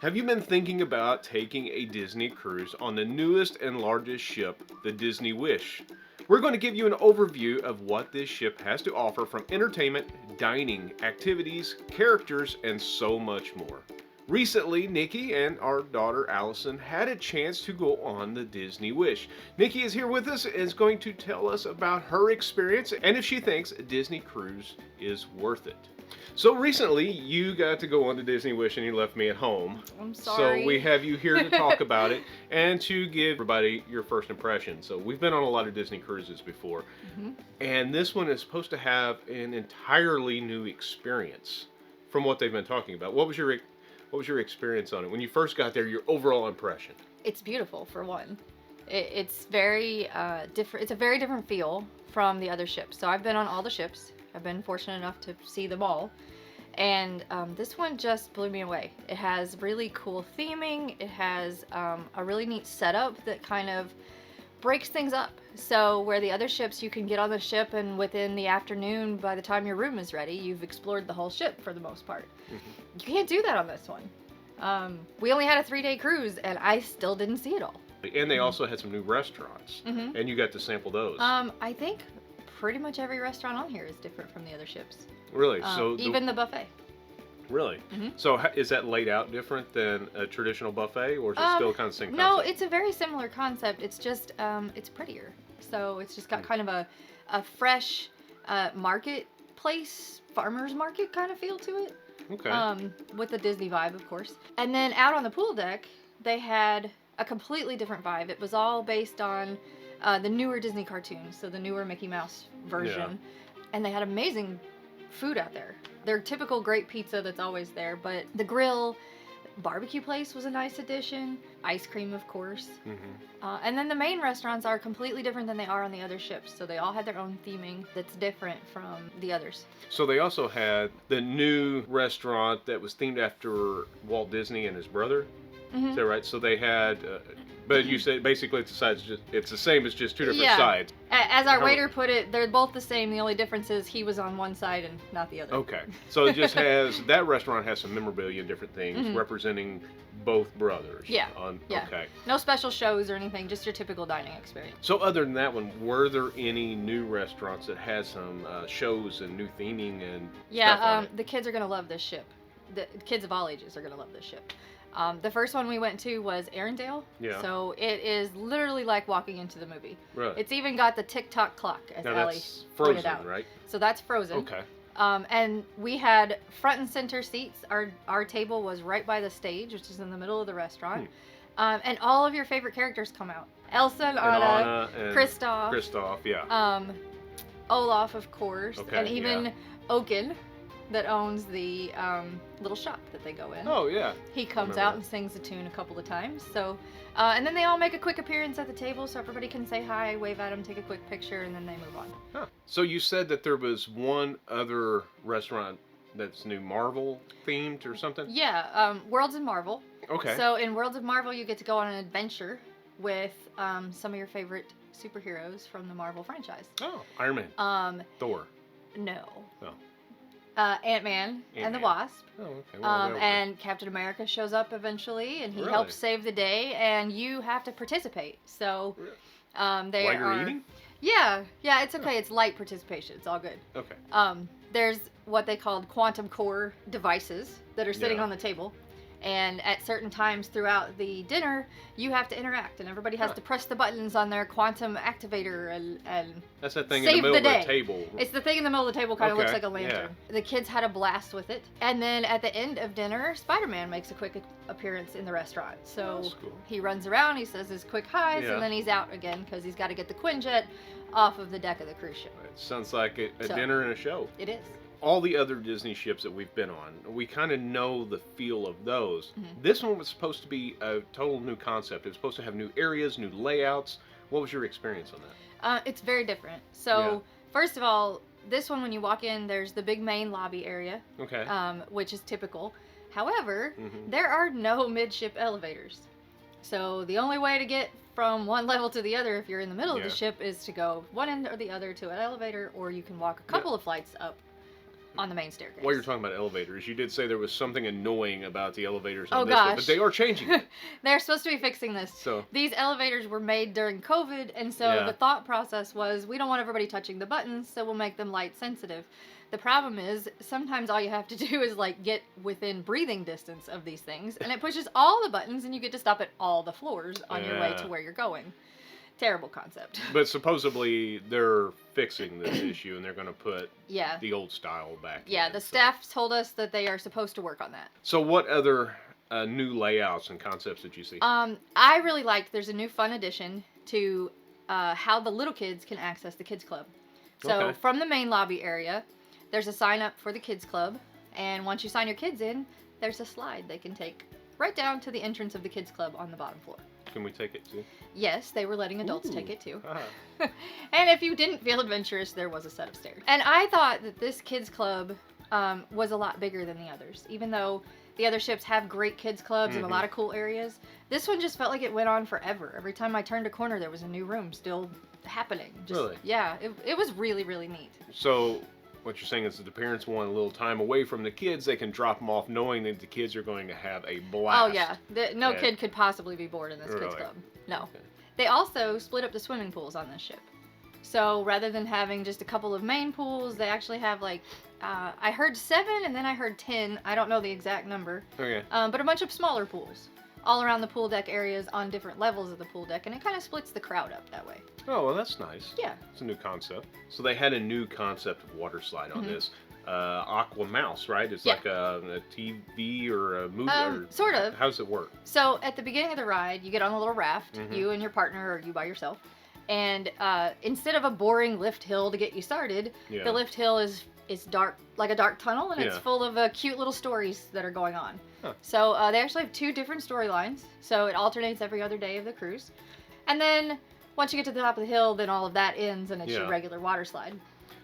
Have you been thinking about taking a Disney cruise on the newest and largest ship, the Disney Wish? We're going to give you an overview of what this ship has to offer from entertainment, dining, activities, characters, and so much more. Recently, Nikki and our daughter Alyson had a chance to go on the Disney Wish. Nikki is here with us and is going to tell us about her experience and if she thinks a Disney cruise is worth it. So recently, you got to go on the Disney Wish and you left me at home. I'm sorry. So we have you here to talk about it and to give everybody your first impression. So we've been on a lot of Disney cruises before, and this one is supposed to have an entirely new experience from what they've been talking about. What was your experience on it when you first got there? Your overall impression? It's beautiful, for one. It's very different. It's a very different feel from the other ships. So I've been on all the ships. I've been fortunate enough to see them all. And this one just blew me away. It has really cool theming. It has a really neat setup that kind of breaks things up. So where the other ships, you can get on the ship and within the afternoon, by the time your room is ready, you've explored the whole ship for the most part. You can't do that on this one. We only had a 3-day cruise and I still didn't see it all. And they also had some new restaurants, and you got to sample those. I think pretty much every restaurant on here is different from the other ships. Really? Even the buffet. Really? So is that laid out different than a traditional buffet, or is it still kind of the same concept? No, it's a very similar concept. It's just it's prettier. So it's just got kind of a fresh marketplace, farmer's market kind of feel to it. Okay. With the Disney vibe, of course. And then out on the pool deck, they had a completely different vibe. It was all based on the newer Disney cartoons, so the newer Mickey Mouse version. Yeah. And they had amazing food out there. Their typical great pizza that's always there, but the grill, barbecue place was a nice addition. Ice cream, of course. And then the main restaurants are completely different than they are on the other ships, so they all had their own theming that's different from the others. So they also had the new restaurant that was themed after Walt Disney and his brother. Is that right? So they had, but you said basically it's the same as just two different sides. As our waiter put it, they're both the same. The only difference is he was on one side and not the other. Okay. So it just has, that restaurant has some memorabilia and different things representing both brothers. Yeah. Okay. No special shows or anything, just your typical dining experience. So other than that one, were there any new restaurants that had some shows and new theming and stuff on it? The kids are going to love this ship. The kids of all ages are going to love this ship. The first one we went to was Arendelle. Yeah. So it is literally like walking into the movie. Really? It's even got the tick-tock clock, as now Ellie that's pointed Frozen, out. Right? So that's Frozen. Okay. And we had front and center seats. Our table was right by the stage, which is in the middle of the restaurant. And all of your favorite characters come out. Elsa and Anna and Kristoff. Kristoff, yeah. Olaf, of course. Okay, and even Oaken, that owns the little shop that they go in. Oh, yeah. He comes out and sings a tune a couple of times. So, and then they all make a quick appearance at the table so everybody can say hi, wave at them, take a quick picture, and then they move on. Huh. So you said that there was one other restaurant that's new, Marvel themed or something? Yeah, Worlds of Marvel. Okay. So in Worlds of Marvel, you get to go on an adventure with some of your favorite superheroes from the Marvel franchise. Oh, Iron Man. Thor. No. Oh. Ant-Man and the Wasp. Oh, okay. Well, and Captain America shows up eventually, and he helps save the day, and you have to participate. So, they While you're eating? Yeah, it's okay. It's light participation. It's all good. Okay. There's what they called quantum core devices that are sitting on the table. And at certain times throughout the dinner, you have to interact, and everybody has to press the buttons on their quantum activator and that's that thing save in the middle the of the table. It's the thing in the middle of the table, kind of looks like a lantern. Yeah. The kids had a blast with it. And then at the end of dinner, Spider-Man makes a quick appearance in the restaurant. So cool. He runs around, he says his quick highs, and then he's out again because he's got to get the Quinjet off of the deck of the cruise ship. It sounds like a dinner and a show. It is. All the other Disney ships that we've been on, we kind of know the feel of those. This one was supposed to be a total new concept. It was supposed to have new areas, new layouts. What was your experience on that? It's very different. So, first of all, this one, when you walk in, there's the big main lobby area, which is typical. However, there are no midship elevators. So the only way to get from one level to the other, if you're in the middle of the ship, is to go one end or the other to an elevator, or you can walk a couple of flights up on the main staircase. While you're talking about elevators, you did say there was something annoying about the elevators on Oh, this one, gosh. but they are changing it. They're supposed to be fixing this. So These elevators were made during COVID, and so Yeah. the thought process was, we don't want everybody touching the buttons, so we'll make them light sensitive. The problem is, sometimes all you have to do is like get within breathing distance of these things, and it pushes all the buttons, and you get to stop at all the floors on your way Yeah. to where you're going. Terrible concept. But supposedly they're fixing this issue and they're going to put Yeah. the old style back. Yeah, in, the so. staff told us that they are supposed to work on that. So what other new layouts and concepts did you see? I really liked, there's a new fun addition to how the little kids can access the kids club. So Okay. from the main lobby area, there's a sign up for the kids club, and once you sign your kids in, there's a slide they can take right down to the entrance of the kids club on the bottom floor. Can we take it too? Yes, they were letting adults Ooh. take it too. Ah. And if you didn't feel adventurous, there was a set of stairs. And I thought that this kids club was a lot bigger than the others. Even though the other ships have great kids clubs and a lot of cool areas, this one just felt like it went on forever. Every time I turned a corner, there was a new room still happening. Just, Really? Yeah, it was really, really neat. So what you're saying is that the parents want a little time away from the kids. They can drop them off knowing that the kids are going to have a blast. Oh, yeah. No Yeah. kid could possibly be bored in this kids Really? club. No. Okay. They also split up the swimming pools on this ship. So rather than having just a couple of main pools, they actually have like, I heard 7 and then I heard 10. I don't know the exact number. Okay. But a bunch of smaller pools all around the pool deck areas on different levels of the pool deck. And it kind of splits the crowd up that way. Oh, well, that's nice. Yeah. It's a new concept. So they had a new concept of water slide on Mhm. this. Aqua Mouse, right? It's Yeah. like a TV or a movie. Or, sort of. How does it work? So at the beginning of the ride, you get on a little raft, Mhm. you and your partner, or you by yourself. And instead of a boring lift hill to get you started, Yeah. the lift hill is dark, like a dark tunnel, and it's Yeah. full of cute little stories that are going on. Huh. So they actually have 2 different storylines. So it alternates every other day of the cruise. And then once you get to the top of the hill, then all of that ends, and it's your Yeah. regular water slide.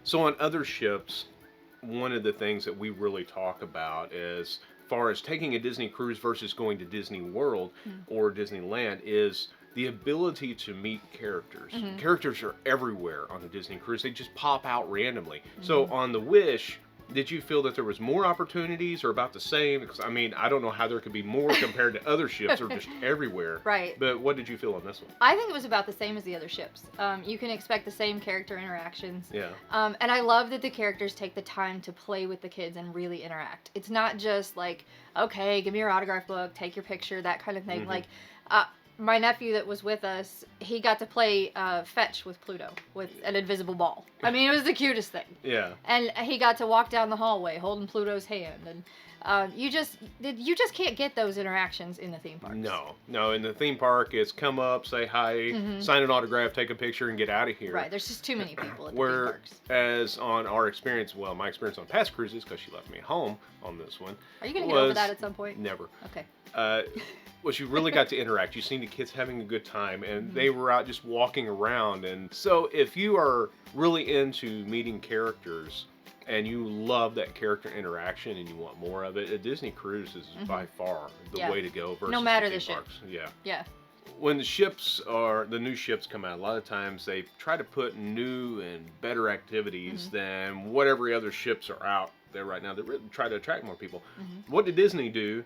So on other ships, one of the things that we really talk about as far as taking a Disney cruise versus going to Disney World or Disneyland is the ability to meet characters. Mhm. Characters are everywhere on a Disney cruise. They just pop out randomly. So on the Wish, did you feel that there was more opportunities or about the same? Because I mean, I don't know how there could be more compared to other ships or just everywhere. Right. But what did you feel on this one? I think it was about the same as the other ships. You can expect the same character interactions. Yeah. And I love that the characters take the time to play with the kids and really interact. It's not just like, okay, give me your autograph book, take your picture, that kind of thing. Mhm. Like, my nephew that was with us, he got to play fetch with Pluto with an invisible ball. I mean, it was the cutest thing. Yeah. And he got to walk down the hallway holding Pluto's hand. And you just can't get those interactions in the theme parks. No. In the theme park, it's come up, say hi, sign an autograph, take a picture, and get out of here. Right. There's just too many people at the theme Where, parks. as on our experience, well, my experience on past cruises, because she left me home on this one. Are you going to get over was- that at some point? Never. Okay. Was you really got to interact. You seen the kids having a good time, and Mm-hmm. they were out just walking around. And so, if you are really into meeting characters and you love that character interaction and you want more of it, a Disney cruise is by far the Yeah. way to go. Versus No matter the the theme ship. parks. Yeah. Yeah. When the new ships come out, a lot of times they try to put new and better activities than what every other ships are out there right now. They really try to attract more people. What did Disney do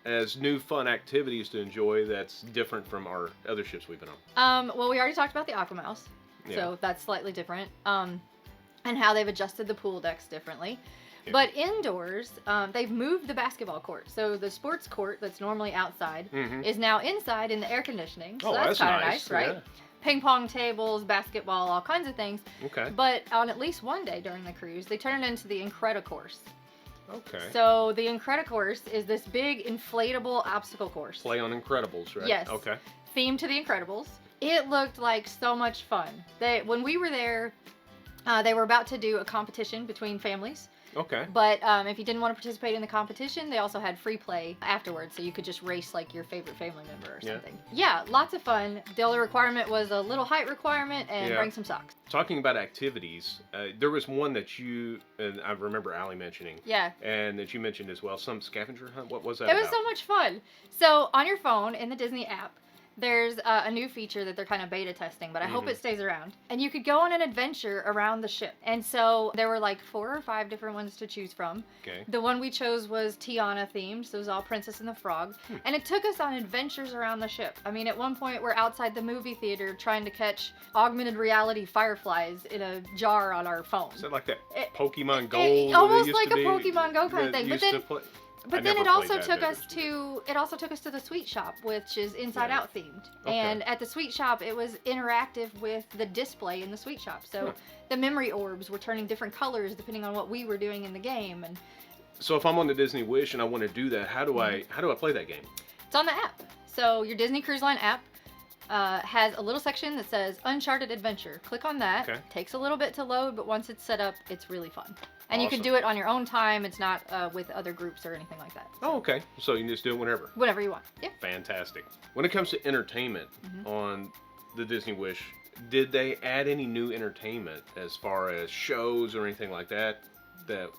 as new fun activities to enjoy that's different from our other ships we've been on? Well, we already talked about the Aqua Mouse, Yeah. so that's slightly different. And how they've adjusted the pool decks differently. Yeah. But indoors, they've moved the basketball court. So the sports court that's normally outside Mhm. is now inside in the air conditioning. So Oh, that's that's kind of nice, nice, right? yeah. Ping pong tables, basketball, all kinds of things. Okay. But on at least one day during the cruise, they turn it into the Incredicourse. Okay. So the Incredicourse is this big inflatable obstacle course. Play on Incredibles, right? Yes. Okay. Themed to the Incredibles. It looked like so much fun. When we were there, they were about to do a competition between families. Okay. But if you didn't want to participate in the competition, they also had free play afterwards, so you could just race like your favorite family member or Yeah. something. Yeah, lots of fun. The only requirement was a little height requirement and Yeah. bring some socks. Talking about activities, there was one that you and I remember Allie mentioning. Yeah. And that you mentioned as well, some scavenger hunt. What was that It was about? so much fun. So on your phone in the Disney app, there's a new feature that they're kind of beta testing, but I hope it stays around. And you could go on an adventure around the ship. And so there were like 4 or 5 different ones to choose from. Okay. The one we chose was Tiana themed, so it was all Princess and the Frog. And it took us on adventures around the ship. I mean, at one point we're outside the movie theater trying to catch augmented reality fireflies in a jar on our phone. Is that like that Pokemon Go? Almost like a Pokemon Go kind of thing. But then it also took us to the sweet shop, which is Inside Out themed. Okay. And at the sweet shop, it was interactive with the display in the sweet shop. So the memory orbs were turning different colors depending on what we were doing in the game. And so if I'm on the Disney Wish and I want to do that, how do I play that game? it's on the app. So your Disney Cruise Line app has a little section that says Uncharted Adventure. Click on that. Okay. Takes a little bit to load, but once it's set up, it's really fun. And you can Awesome. do it on your own time. It's not with other groups or anything like that. Oh, okay. So you can just do it whenever. Whatever you want. Yep. Fantastic. When it comes to entertainment on the Disney Wish, did they add any new entertainment as far as shows or anything like that that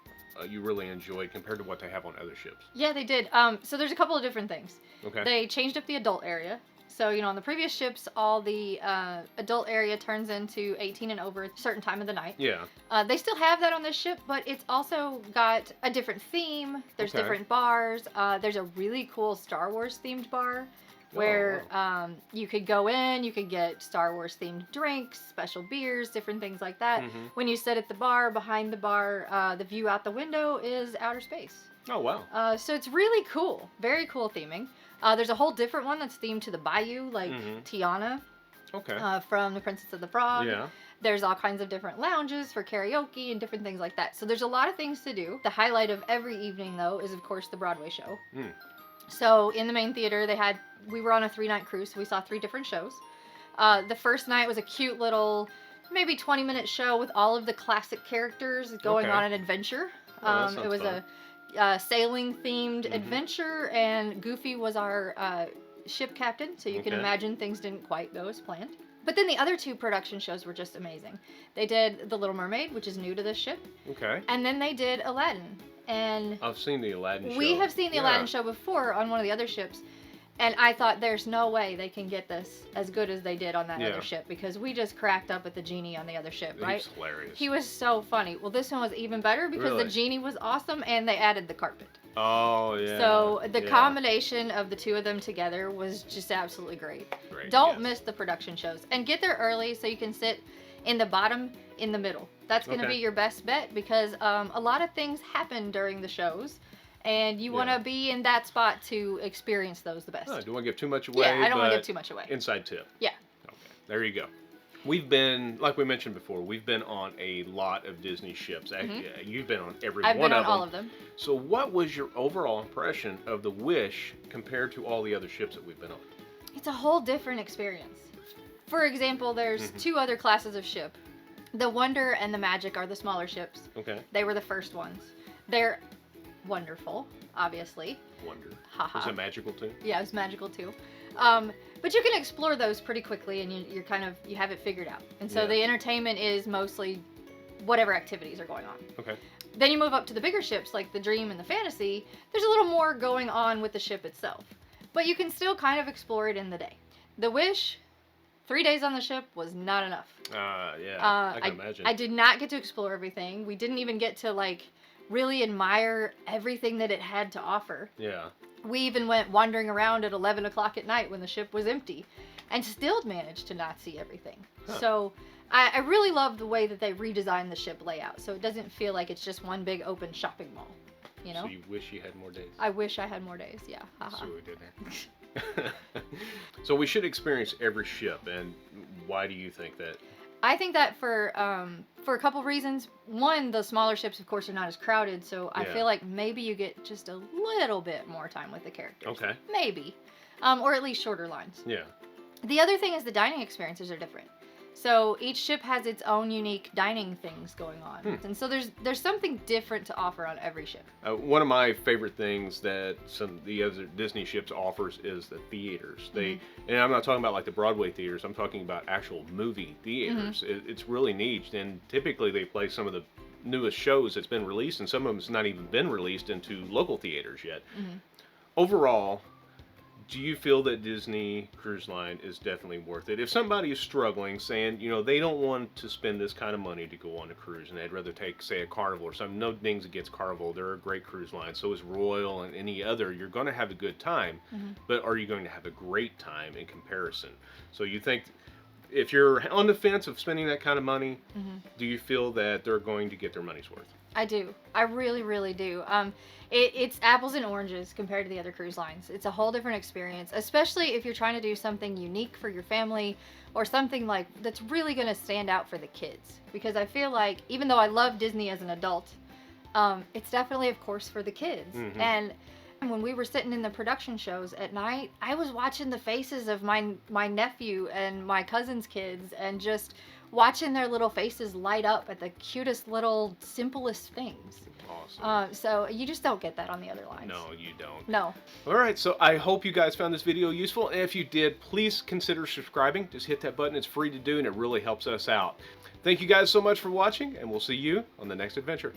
you really enjoyed compared to what they have on other ships? Yeah, they did. So there's a couple of different things. Okay. They changed up the adult area. So, on the previous ships, all the adult area turns into 18 and over at a certain time of the night. Yeah. They still have that on this ship, but it's also got a different theme. There's different bars. There's a really cool Star Wars themed bar where you could go in, you could get Star Wars themed drinks, special beers, different things like that. When you sit at the bar, behind the bar, the view out the window is outer space. Oh, wow. So it's really cool. Very cool theming. There's a whole different one that's themed to the bayou, like Tiana Okay. from The Princess of the Frog. Yeah. There's all kinds of different lounges for karaoke and different things like that. So there's a lot of things to do. The highlight of every evening, though, is, of course, the Broadway show. So in the main theater, we were on a 3-night cruise, so we saw 3 different shows. The first night was a cute little, maybe 20-minute show with all of the classic characters going on an adventure. It was fun. a sailing themed adventure, and Goofy was our ship captain, so you can imagine things didn't quite go as planned. But then the other 2 production shows were just amazing. They did The Little Mermaid, which is new to this ship. Okay. And then they did Aladdin. And I've seen the Aladdin show. we have seen the Aladdin show before on one of the other ships. And I thought there's no way they can get this as good as they did on that other ship, because we just cracked up at the genie on the other ship, right? He's hilarious. He was so funny. Well, this one was even better because the genie was awesome, and they added the carpet. Oh, yeah. So the combination of the 2 of them together was just absolutely great. Don't miss the production shows. And get there early so you can sit in the bottom, in the middle. That's going to be your best bet, because a lot of things happen during the shows. And you want to be in that spot to experience those the best. Oh, don't want to give too much away. Yeah, I don't want to give too much away. Inside tip. Yeah. Okay, there you go. We've been, like we mentioned before, we've been on a lot of Disney ships. You've been on every one of them. I've been on all of them. So what was your overall impression of the Wish compared to all the other ships that we've been on? It's a whole different experience. For example, there's 2 other classes of ship. The Wonder and the Magic are the smaller ships. Okay. They were the first ones. They're wonderful, obviously. Wonder. Haha. Was it magical too? Yeah, it was magical too. But you can explore those pretty quickly, and you have it figured out. And so the entertainment is mostly whatever activities are going on. Okay. Then you move up to the bigger ships like the Dream and the Fantasy. There's a little more going on with the ship itself, but you can still kind of explore it in the day. The Wish, 3 days on the ship was not enough. I can imagine. I did not get to explore everything. We didn't even get to really admire everything that it had to offer. Yeah. We even went wandering around at 11 o'clock at night when the ship was empty, and still managed to not see everything. So I really love the way that they redesigned the ship layout, so it doesn't feel like it's just one big open shopping mall. So you wish you had more days? I wish I had more days, yeah. So we didn't. So we should experience every ship, and why do you think that? I think that for a couple reasons. One, the smaller ships, of course, are not as crowded, so I feel like maybe you get just a little bit more time with the characters. Okay. Maybe. Or at least shorter lines. Yeah. The other thing is the dining experiences are different. So each ship has its own unique dining things going on. And so there's something different to offer on every ship. One of my favorite things that some of the other Disney ships offers is the theaters. And I'm not talking about like the Broadway theaters, I'm talking about actual movie theaters. It's really neat, and typically they play some of the newest shows that's been released, and some of them's not even been released into local theaters yet. Overall, do you feel that Disney Cruise Line is definitely worth it? If somebody is struggling, saying, you know, they don't want to spend this kind of money to go on a cruise and they'd rather take, say, a Carnival or something, no dings against Carnival, they're a great cruise line, so is Royal and any other, you're going to have a good time, but are you going to have a great time in comparison? So you think, if you're on the fence of spending that kind of money, do you feel that they're going to get their money's worth? I do. I really, really do. It's apples and oranges compared to the other cruise lines. It's a whole different experience, especially if you're trying to do something unique for your family or something like that's really going to stand out for the kids. Because I feel like, even though I love Disney as an adult, it's definitely, of course, for the kids. And when we were sitting in the production shows at night, I was watching the faces of my nephew and my cousin's kids and just watching their little faces light up at the cutest little simplest things. Awesome. So you just don't get that on the other lines. No, you don't. No. All right, so I hope you guys found this video useful. And if you did, please consider subscribing. Just hit that button. It's free to do, and it really helps us out. Thank you guys so much for watching, and we'll see you on the next adventure.